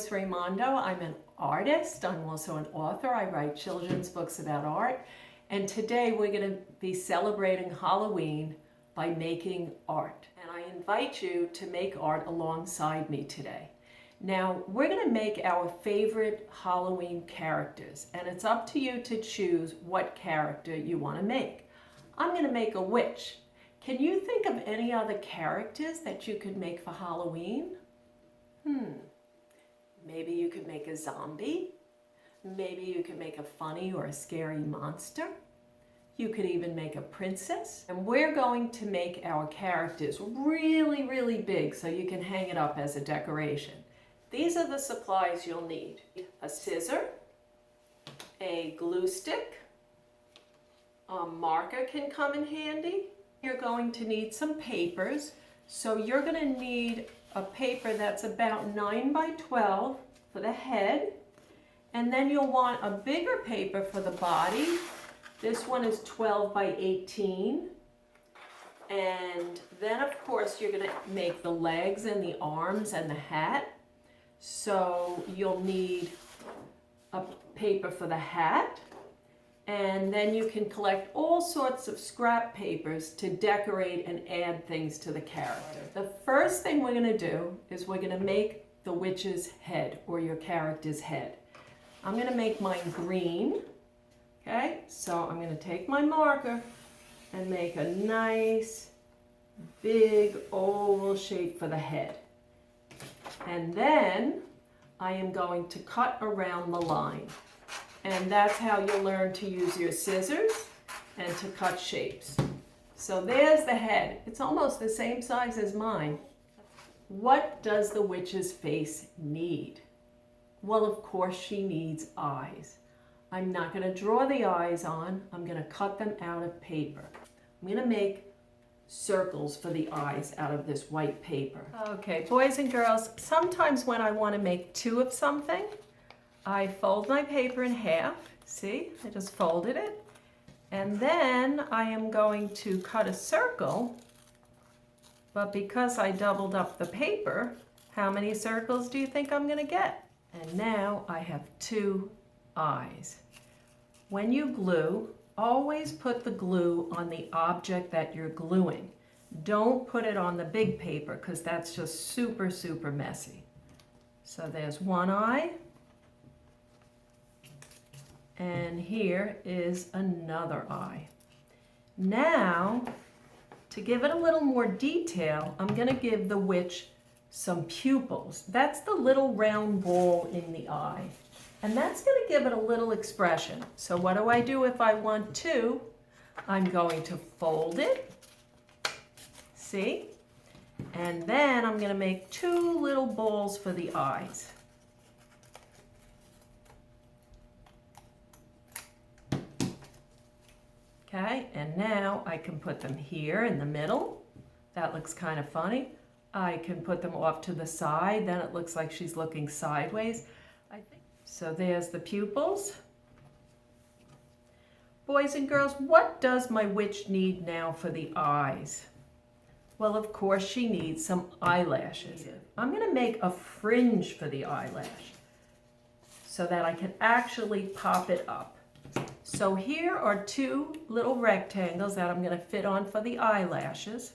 Joyce Raimondo. I'm an artist. I'm also an author. I write children's books about art. And today we're going to be celebrating Halloween by making art. And I invite you to make art alongside me today. Now, we're going to make our favorite Halloween characters, and it's up to you to choose what character you want to make. I'm going to make a witch. Can you think of any other characters that you could make for Halloween? Maybe you could make a zombie. Maybe you could make a funny or a scary monster. You could even make a princess. And we're going to make our characters really, really big so you can hang it up as a decoration. These are the supplies you'll need. A scissor, a glue stick, a marker can come in handy. You're going to need some papers. So you're going to need a paper that's about 9 by 12 for the head. And then you'll want a bigger paper for the body. This one is 12 by 18. And then of course you're going to make the legs and the arms and the hat. So you'll need a paper for the hat, and then you can collect all sorts of scrap papers to decorate and add things to the character. The first thing we're going to do is we're going to make the witch's head, or your character's head. I'm going to make mine green. Okay, so I'm going to take my marker and make a nice big oval shape for the head. And then I am going to cut around the line. And that's how you'll learn to use your scissors and to cut shapes. So there's the head. It's almost the same size as mine. What does the witch's face need? Well, of course she needs eyes. I'm not going to draw the eyes on. I'm going to cut them out of paper. I'm going to make circles for the eyes out of this white paper. Okay, boys and girls, sometimes when I want to make two of something, I fold my paper in half. See, I just folded it. And then I am going to cut a circle, but because I doubled up the paper, how many circles do you think I'm going to get? And now I have two eyes. When you glue, always put the glue on the object that you're gluing. Don't put it on the big paper because that's just super, super messy. So there's one eye. And here is another eye. Now, to give it a little more detail, I'm going to give the witch some pupils. That's the little round ball in the eye. And that's going to give it a little expression. So what do I do if I want to? I'm going to fold it. See? And then I'm going to make two little balls for the eyes. Okay, and now I can put them here in the middle. That looks kind of funny. I can put them off to the side. Then it looks like she's looking sideways. So there's the pupils. Boys and girls, what does my witch need now for the eyes? Well, of course, she needs some eyelashes. I'm going to make a fringe for the eyelash so that I can actually pop it up. So here are two little rectangles that I'm going to fit on for the eyelashes.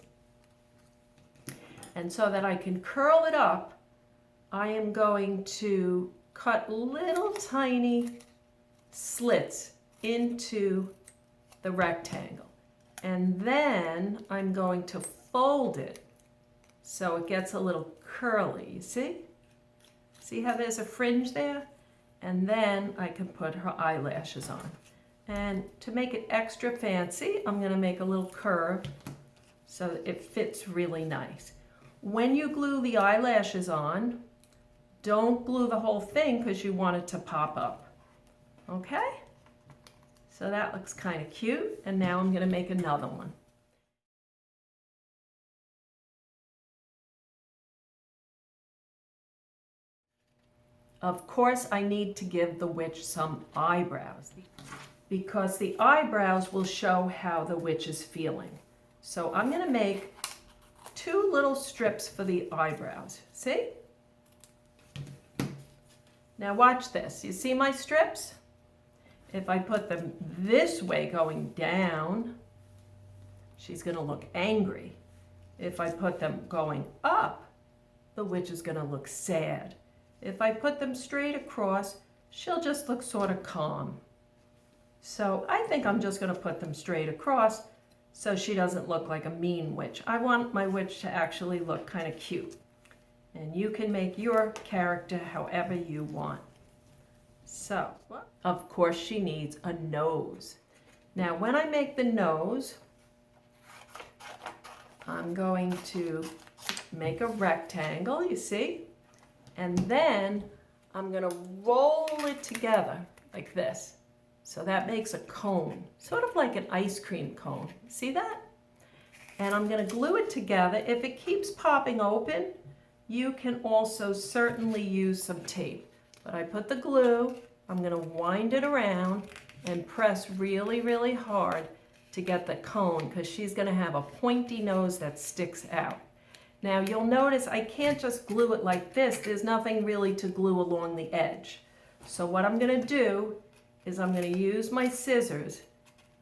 And so that I can curl it up, I am going to cut little tiny slits into the rectangle. And then I'm going to fold it so it gets a little curly. You see? See how there's a fringe there? And then I can put her eyelashes on. And to make it extra fancy, I'm going to make a little curve so that it fits really nice. When you glue the eyelashes on, don't glue the whole thing because you want it to pop up. Okay? So that looks kind of cute. And now I'm going to make another one. Of course, I need to give the witch some eyebrows because the eyebrows will show how the witch is feeling. So I'm going to make two little strips for the eyebrows. See? Now watch this. You see my strips? If I put them this way going down, she's going to look angry. If I put them going up, the witch is going to look sad. If I put them straight across, she'll just look sort of calm. So I think I'm just going to put them straight across so she doesn't look like a mean witch. I want my witch to actually look kind of cute. And you can make your character however you want. So, of course, she needs a nose. Now, when I make the nose, I'm going to make a rectangle, you see? And then I'm going to roll it together like this. So that makes a cone, sort of like an ice cream cone. See that? And I'm going to glue it together. If it keeps popping open, you can also certainly use some tape. But I put the glue, I'm going to wind it around and press really, really hard to get the cone because she's going to have a pointy nose that sticks out. Now you'll notice I can't just glue it like this. There's nothing really to glue along the edge. So what I'm going to do is I'm going to use my scissors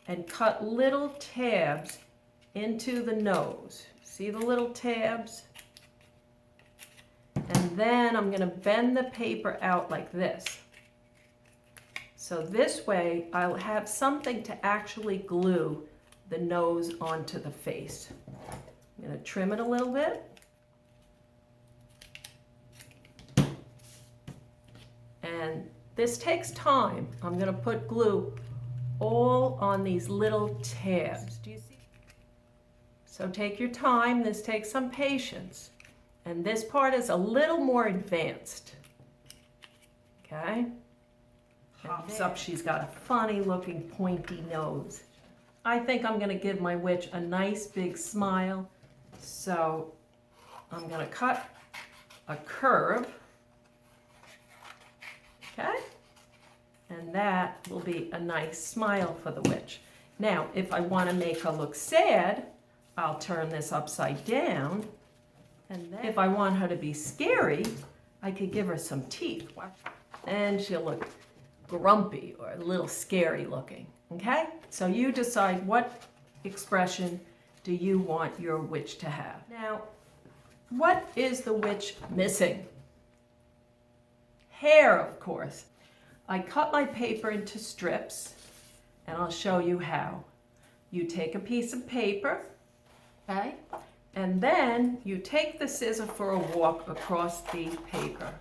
and cut little tabs into the nose. See the little tabs? And then I'm going to bend the paper out like this. So this way I'll have something to actually glue the nose onto the face. I'm going to trim it a little bit. And this takes time. I'm going to put glue all on these little tabs. Do you see? So take your time. This takes some patience. And this part is a little more advanced. Okay? Pops up, she's got a funny looking pointy nose. I think I'm going to give my witch a nice big smile. So I'm going to cut a curve. Okay? And that will be a nice smile for the witch. Now, if I want to make her look sad, I'll turn this upside down. And then if I want her to be scary, I could give her some teeth. And she'll look grumpy or a little scary looking. Okay? So you decide what expression do you want your witch to have. Now, what is the witch missing? Hair, of course. I cut my paper into strips, and I'll show you how. You take a piece of paper, okay? And then you take the scissor for a walk across the paper.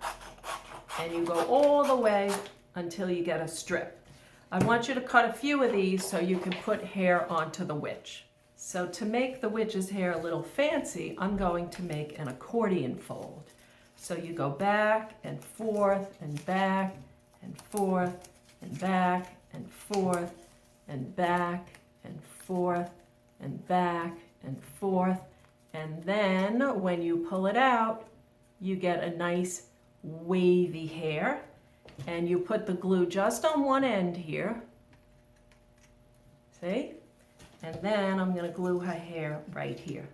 And you go all the way until you get a strip. I want you to cut a few of these so you can put hair onto the witch. So to make the witch's hair a little fancy, I'm going to make an accordion fold. So you go back and forth and back and forth and back and forth and back and forth and back and forth. And then when you pull it out, you get a nice wavy hair. And you put the glue just on one end here. See? And then I'm going to glue her hair right here.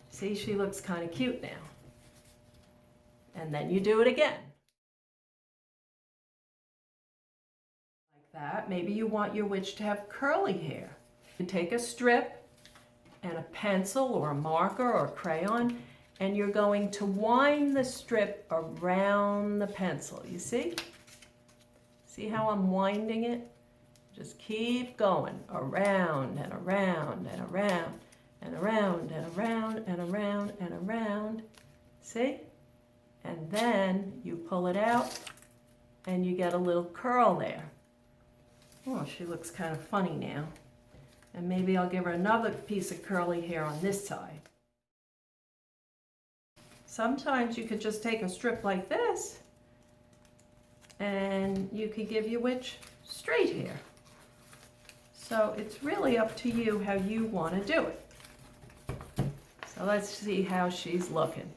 See, she looks kind of cute now. And then you do it again. Like that. Maybe you want your witch to have curly hair. You take a strip and a pencil or a marker or a crayon, and you're going to wind the strip around the pencil. You see? See how I'm winding it? Just keep going around and around and around and around and around and around and around. See? And then you pull it out and you get a little curl there. Oh, she looks kind of funny now. And maybe I'll give her another piece of curly hair on this side. Sometimes you could just take a strip like this and you could give your witch straight hair. So it's really up to you how you want to do it. So let's see how she's looking.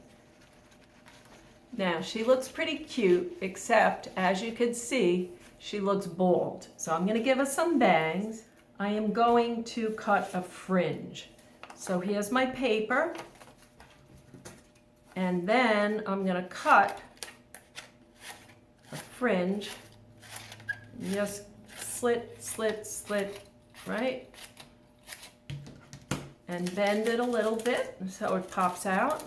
Now she looks pretty cute, except as you can see, she looks bald. So I'm going to give her some bangs. I am going to cut a fringe. So here's my paper. And then I'm going to cut a fringe. Just slit, slit, slit, right? And bend it a little bit so it pops out.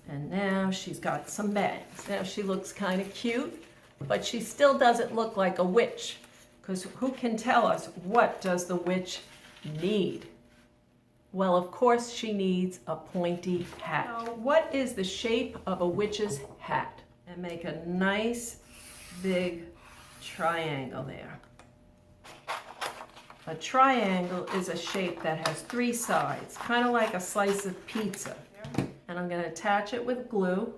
And now she's got some bangs. Now she looks kind of cute, but she still doesn't look like a witch, because who can tell us what does the witch need? Well, of course she needs a pointy hat. Now, what is the shape of a witch's hat? And make a nice big triangle there. A triangle is a shape that has 3 sides, kind of like a slice of pizza. And I'm going to attach it with glue.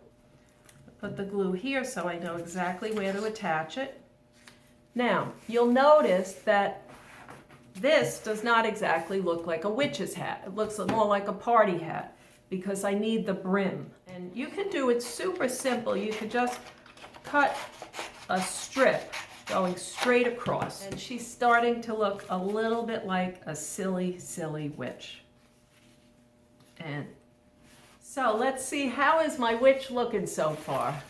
Put the glue here so I know exactly where to attach it. Now, you'll notice that this does not exactly look like a witch's hat. It looks more like a party hat because I need the brim. And you can do it super simple. You could just cut a strip going straight across. And she's starting to look a little bit like a silly, silly witch. And so let's see, how is my witch looking so far?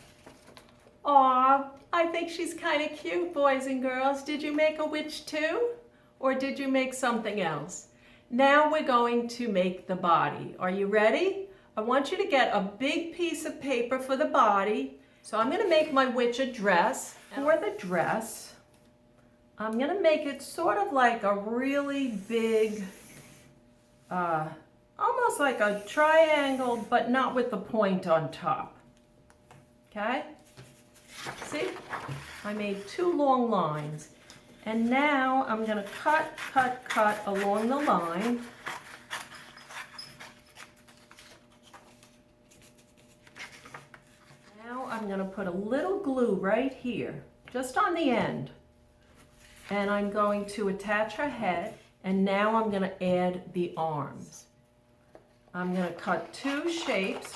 Aw, I think she's kind of cute, boys and girls. Did you make a witch too? Or did you make something else? Now we're going to make the body. Are you ready? I want you to get a big piece of paper for the body. So I'm going to make my witch a dress. For the dress, I'm going to make it sort of like a really big, almost like a triangle, but not with the point on top. Okay? See? I made 2 long lines. And now I'm going to cut, cut, cut along the line. Now I'm going to put a little glue right here, just on the end. And I'm going to attach her head. And now I'm going to add the arms. I'm going to cut 2 shapes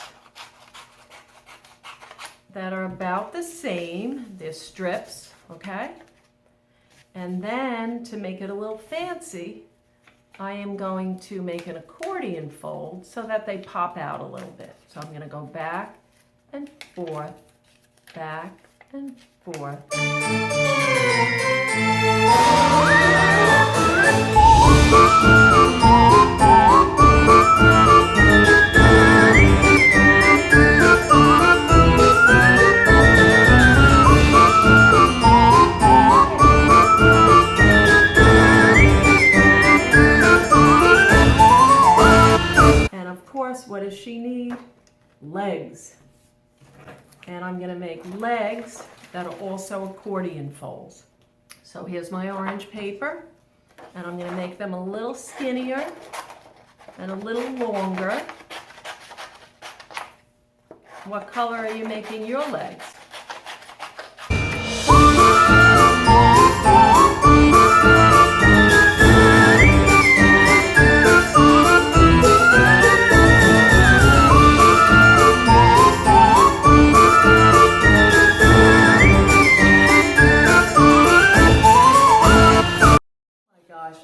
that are about the same. They're strips, okay? And then to make it a little fancy, I am going to make an accordion fold so that they pop out a little bit. So I'm going to go back and forth, back and forth. What does she need? Legs. And I'm going to make legs that are also accordion folds. So here's my orange paper, and I'm going to make them a little skinnier and a little longer. What color are you making your legs?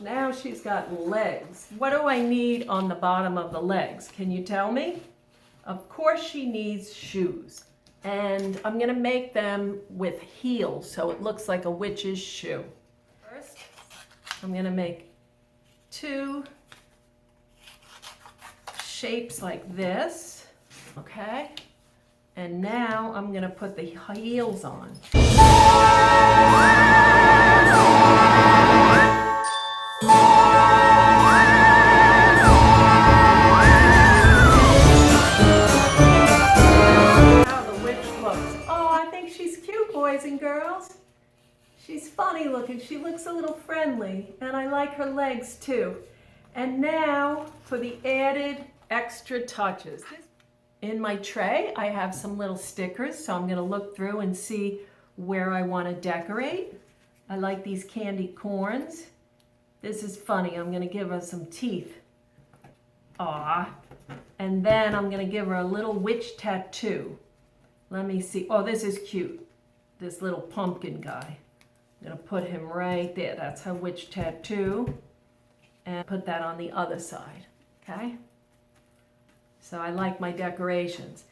Now she's got legs. What do I need on the bottom of the legs? Can you tell me? Of course she needs shoes. And I'm going to make them with heels so it looks like a witch's shoe. First, I'm going to make 2 shapes like this, okay? And now I'm going to put the heels on. Boys and girls, she's funny looking. She looks a little friendly, and I like her legs too. And now for the added extra touches. In my tray, I have some little stickers, so I'm going to look through and see where I want to decorate. I like these candy corns. This is funny. I'm going to give her some teeth. Aww. And then I'm going to give her a little witch tattoo. Let me see. Oh, this is cute. This little pumpkin guy. I'm going to put him right there. That's her witch tattoo. And put that on the other side. Okay? So I like my decorations.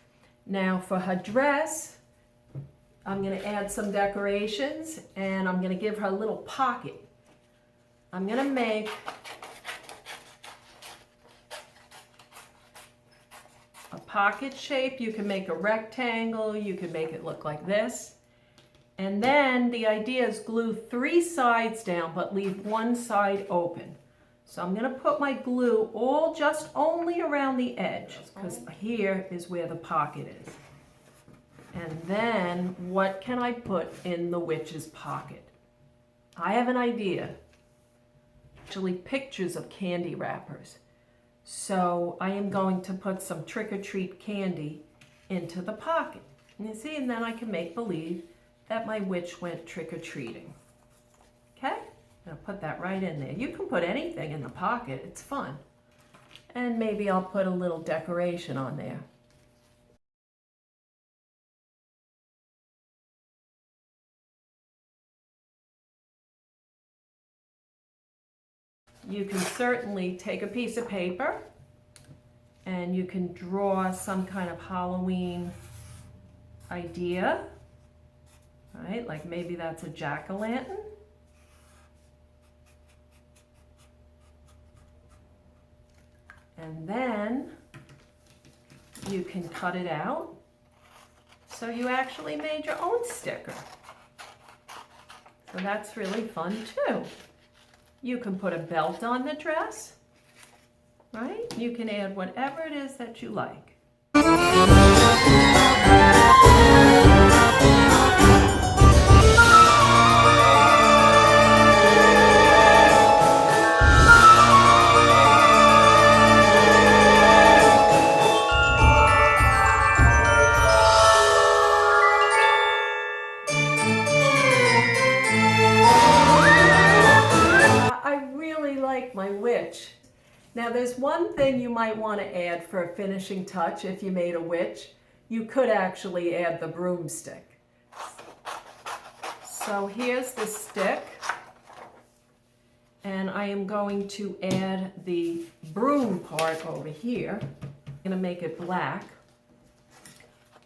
Now for her dress, I'm going to add some decorations and I'm going to give her a little pocket. I'm going to make a pocket shape. You can make a rectangle, you can make it look like this. And then the idea is glue 3 sides down but leave one side open. So I'm going to put my glue all just only around the edge because here is where the pocket is. And then what can I put in the witch's pocket? I have an idea. Actually, pictures of candy wrappers. So I am going to put some trick-or-treat candy into the pocket. And you see, and then I can make believe that my witch went trick-or-treating. Okay? I'll put that right in there. You can put anything in the pocket. It's fun. And maybe I'll put a little decoration on there. You can certainly take a piece of paper and you can draw some kind of Halloween idea, right? Like maybe that's a jack-o'-lantern. And then you can cut it out. So you actually made your own sticker. So that's really fun too. You can put a belt on the dress, right? You can add whatever it is that you like. My witch. Now there's one thing you might want to add for a finishing touch if you made a witch. You could actually add the broomstick. So here's the stick and I am going to add the broom part over here. I'm going to make it black.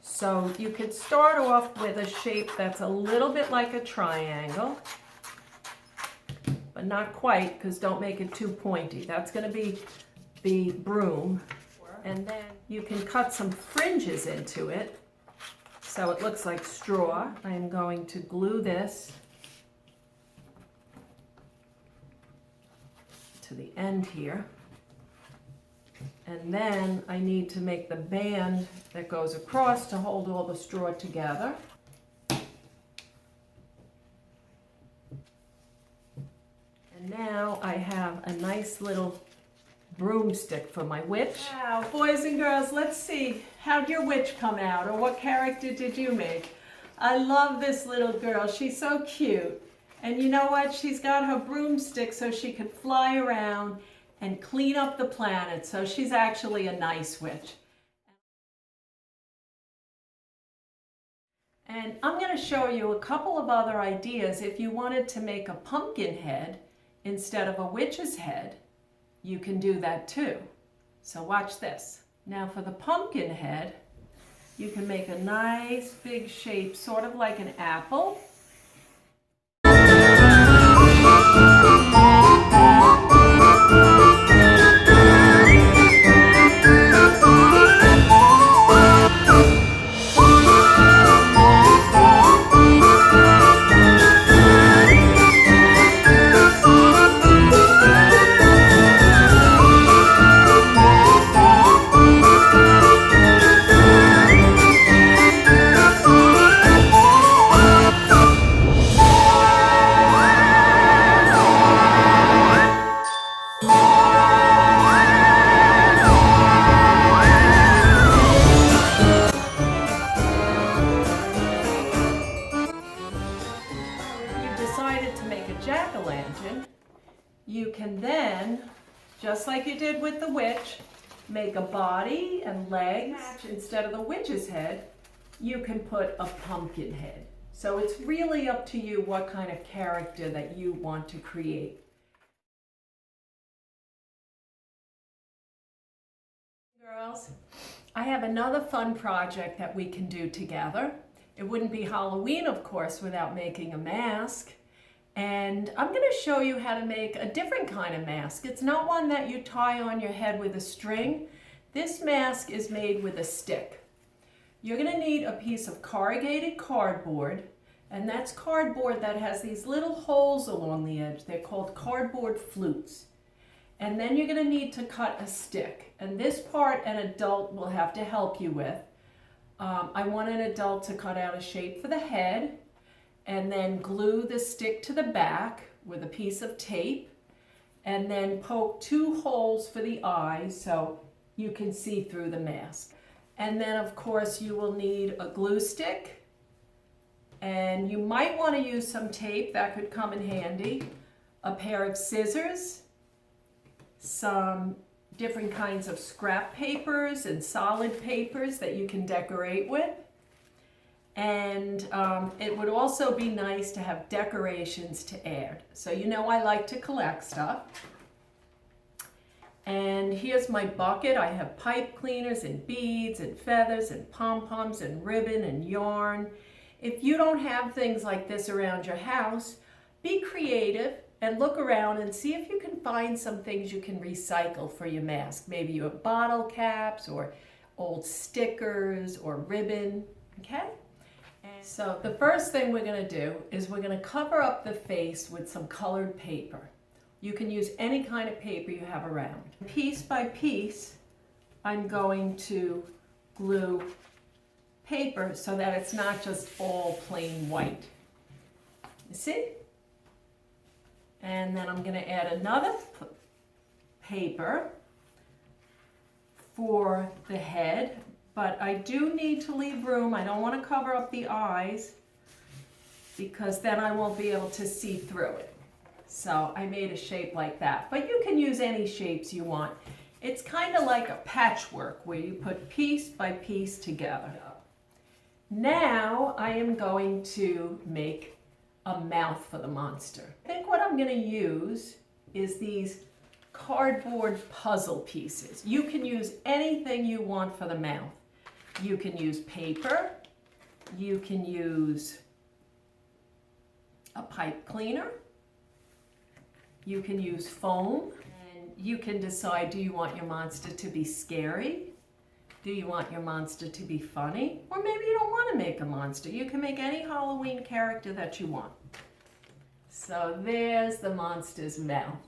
So you could start off with a shape that's a little bit like a triangle. But not quite, because don't make it too pointy. That's going to be the broom. And then you can cut some fringes into it so it looks like straw. I am going to glue this to the end here. And then I need to make the band that goes across to hold all the straw together. Now I have a nice little broomstick for my witch. Wow, boys and girls, let's see. How'd your witch come out, or what character did you make? I love this little girl. She's so cute. And you know what? She's got her broomstick so she can fly around and clean up the planet. So she's actually a nice witch. And I'm going to show you a couple of other ideas if you wanted to make a pumpkin head instead of a witch's head. You can do that too. So watch this. Now for the pumpkin head, you can make a nice big shape, sort of like an apple. Jack-o'-lantern, you can then, just like you did with the witch, make a body and legs. Instead of the witch's head, you can put a pumpkin head. So it's really up to you what kind of character that you want to create. Girls, I have another fun project that we can do together. It wouldn't be Halloween, of course, without making a mask. And I'm going to show you how to make a different kind of mask. It's not one that you tie on your head with a string. This mask is made with a stick. You're going to need a piece of corrugated cardboard, and that's cardboard that has these little holes along the edge. They're called cardboard flutes. And then you're going to need to cut a stick. And this part an adult will have to help you with. I want an adult to cut out a shape for the head and then glue the stick to the back with a piece of tape and then poke 2 holes for the eyes so you can see through the mask. And then of course you will need a glue stick, and you might want to use some tape, that could come in handy, a pair of scissors, some different kinds of scrap papers and solid papers that you can decorate with. And it would also be nice to have decorations to add. So you know I like to collect stuff. And here's my bucket. I have pipe cleaners and beads and feathers and pom-poms and ribbon and yarn. If you don't have things like this around your house, be creative and look around and see if you can find some things you can recycle for your mask. Maybe you have bottle caps or old stickers or ribbon, okay? And so the first thing we're gonna do is we're gonna cover up the face with some colored paper. You can use any kind of paper you have around. Piece by piece, I'm going to glue paper so that it's not just all plain white. You see? And then I'm going to add another paper for the head, but I do need to leave room. I don't want to cover up the eyes because then I won't be able to see through it. So I made a shape like that, but you can use any shapes you want. It's kind of like a patchwork where you put piece by piece together. Now I am going to make a mouth for the monster. I think what I'm going to use is these cardboard puzzle pieces. You can use anything you want for the mouth. You can use paper, you can use a pipe cleaner, you can use foam, and you can decide, do you want your monster to be scary? Do you want your monster to be funny? Or maybe you don't want to make a monster. You can make any Halloween character that you want. So there's the monster's mouth.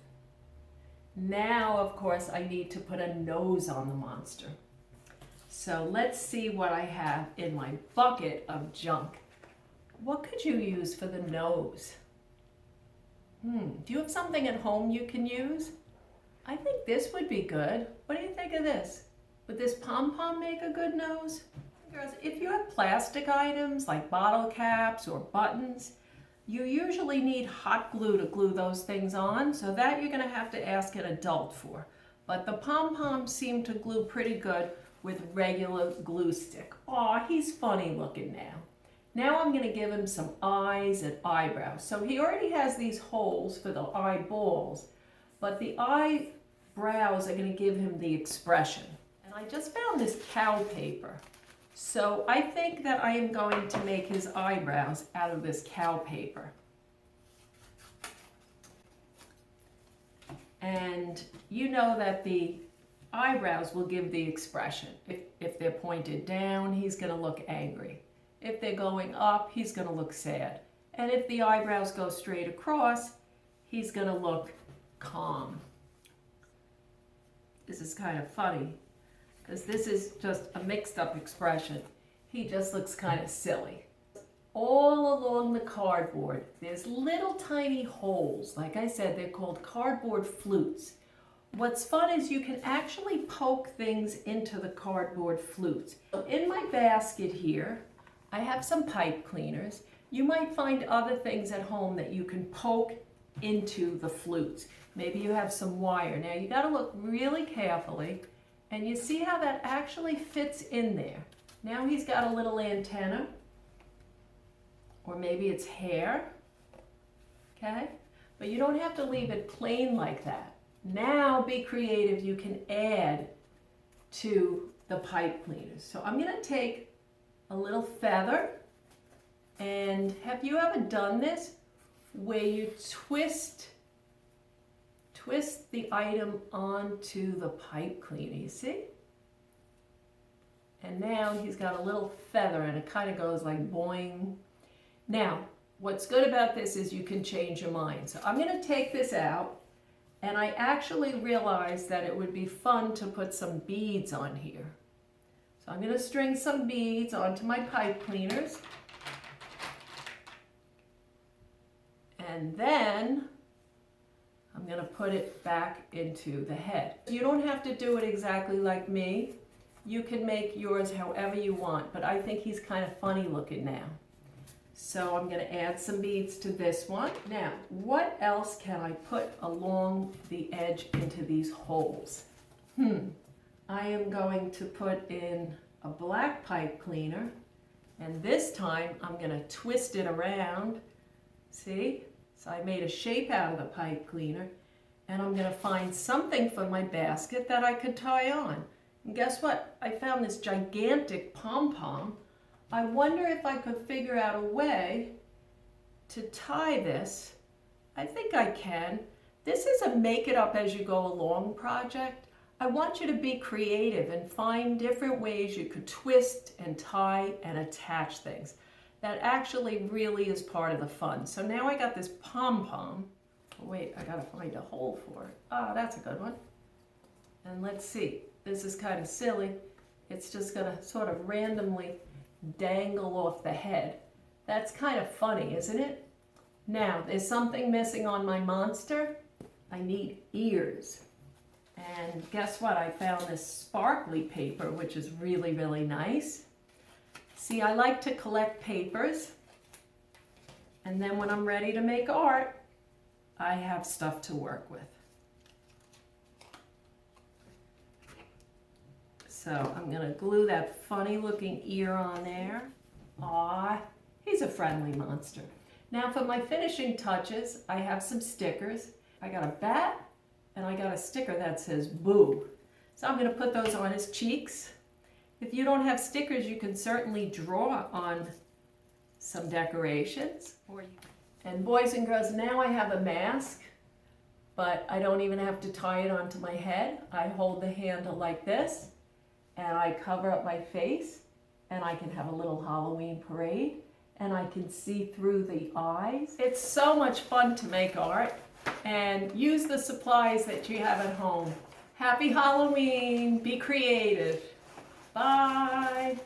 Now, of course, I need to put a nose on the monster. So let's see what I have in my bucket of junk. What could you use for the nose? Do you have something at home you can use? I think this would be good. What do you think of this? Would this pom-pom make a good nose? Girls, if you have plastic items like bottle caps or buttons, you usually need hot glue to glue those things on, so that you're going to have to ask an adult for. But the pom-poms seem to glue pretty good with regular glue stick. Aw, he's funny looking now. Now I'm going to give him some eyes and eyebrows. So he already has these holes for the eyeballs, but the eyebrows are going to give him the expression. And I just found this cow paper. So I think that I am going to make his eyebrows out of this cow paper. And you know that the eyebrows will give the expression. If they're pointed down, he's going to look angry. If they're going up, he's going to look sad. And if the eyebrows go straight across, he's going to look calm. This is kind of funny, because this is just a mixed up expression. He just looks kind of silly. All along the cardboard, there's little tiny holes. Like I said, they're called cardboard flutes. What's fun is you can actually poke things into the cardboard flutes. In my basket here, I have some pipe cleaners. You might find other things at home that you can poke into the flutes. Maybe you have some wire. Now you got to look really carefully, and you see how that actually fits in there. Now he's got a little antenna, or maybe it's hair, okay? But you don't have to leave it plain like that. Now be creative. You can add to the pipe cleaners. So I'm going to take a little feather, and have you ever done this where you twist the item onto the pipe cleaner, you see? And now he's got a little feather and it kind of goes like boing. Now, what's good about this is you can change your mind. So I'm going to take this out, and I actually realized that it would be fun to put some beads on here. So I'm going to string some beads onto my pipe cleaners. And then I'm going to put it back into the head. You don't have to do it exactly like me. You can make yours however you want, but I think he's kind of funny looking now. So I'm going to add some beads to this one. Now, what else can I put along the edge into these holes? I am going to put in a black pipe cleaner, and this time I'm going to twist it around. See? So I made a shape out of the pipe cleaner, and I'm going to find something for my basket that I could tie on. And guess what? I found this gigantic pom-pom. I wonder if I could figure out a way to tie this. I think I can. This is a make it up as you go along project. I want you to be creative and find different ways you could twist and tie and attach things. That actually really is part of the fun. So now I got this pom-pom. Oh, wait, I gotta find a hole for it. Ah, that's a good one. And let's see. This is kind of silly. It's just gonna sort of randomly dangle off the head. That's kind of funny, isn't it? Now, there's something missing on my monster. I need ears. And guess what? I found this sparkly paper, which is really, really nice. See, I like to collect papers, and then when I'm ready to make art, I have stuff to work with. So I'm going to glue that funny looking ear on there. Aw, he's a friendly monster. Now for my finishing touches, I have some stickers. I got a bat, and I got a sticker that says boo. So I'm going to put those on his cheeks. If you don't have stickers, you can certainly draw on some decorations. And boys and girls, now I have a mask, but I don't even have to tie it onto my head. I hold the handle like this, and I cover up my face, and I can have a little Halloween parade, and I can see through the eyes. It's so much fun to make art, and use the supplies that you have at home. Happy Halloween! Be creative! Bye!